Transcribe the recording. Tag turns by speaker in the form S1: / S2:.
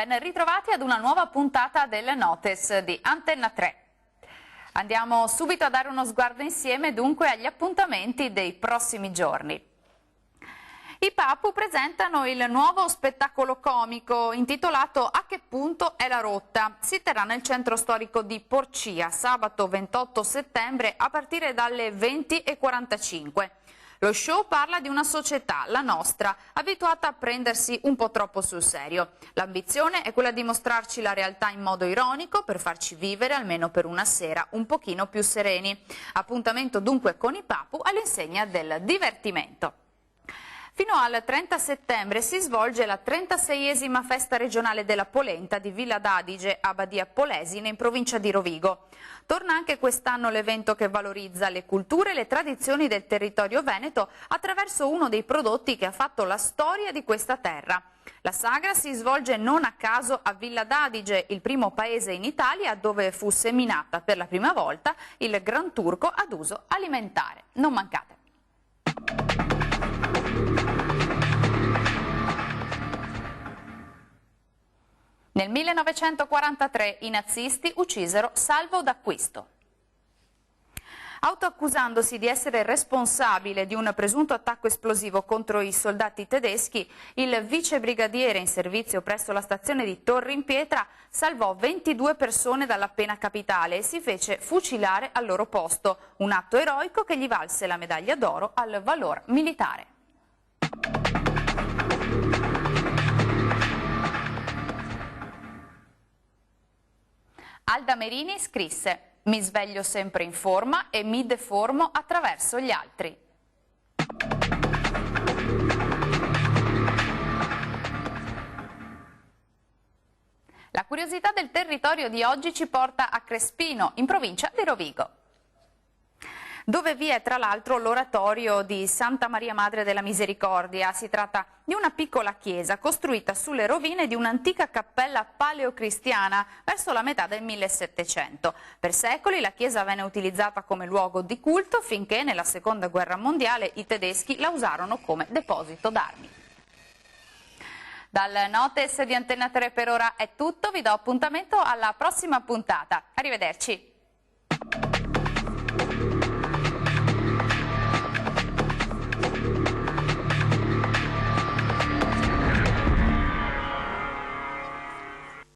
S1: Ben ritrovati ad una nuova puntata del Notice di Antenna 3. Andiamo subito a dare uno sguardo insieme dunque agli appuntamenti dei prossimi giorni. I Papu presentano il nuovo spettacolo comico intitolato A che punto è la rotta? Si terrà nel centro storico di Porcia sabato 28 settembre a partire dalle 20:45. Lo show parla di una società, la nostra, abituata a prendersi un po' troppo sul serio. L'ambizione è quella di mostrarci la realtà in modo ironico per farci vivere, almeno per una sera, un pochino più sereni. Appuntamento dunque con i Papu all'insegna del divertimento. Fino al 30 settembre si svolge la 36esima festa regionale della polenta di Villa d'Adige a Badia Polesine in provincia di Rovigo. Torna anche quest'anno l'evento che valorizza le culture e le tradizioni del territorio veneto attraverso uno dei prodotti che ha fatto la storia di questa terra. La sagra si svolge non a caso a Villa d'Adige, il primo paese in Italia dove fu seminata per la prima volta il Gran Turco ad uso alimentare. Non mancate! Nel 1943 i nazisti uccisero Salvo D'Acquisto. Autoaccusandosi di essere responsabile di un presunto attacco esplosivo contro i soldati tedeschi, il vicebrigadiere in servizio presso la stazione di Torre in Pietra salvò 22 persone dalla pena capitale e si fece fucilare al loro posto, un atto eroico che gli valse la medaglia d'oro al valor militare. Alda Merini scrisse: "Mi sveglio sempre in forma e mi deformo attraverso gli altri". La curiosità del territorio di oggi ci porta a Crespino, in provincia di Rovigo, dove vi è tra l'altro l'oratorio di Santa Maria Madre della Misericordia. Si tratta di una piccola chiesa costruita sulle rovine di un'antica cappella paleocristiana verso la metà del 1700. Per secoli la chiesa venne utilizzata come luogo di culto finché nella Seconda Guerra Mondiale i tedeschi la usarono come deposito d'armi. Dal Notice di Antenna 3 per ora è tutto, vi do appuntamento alla prossima puntata. Arrivederci!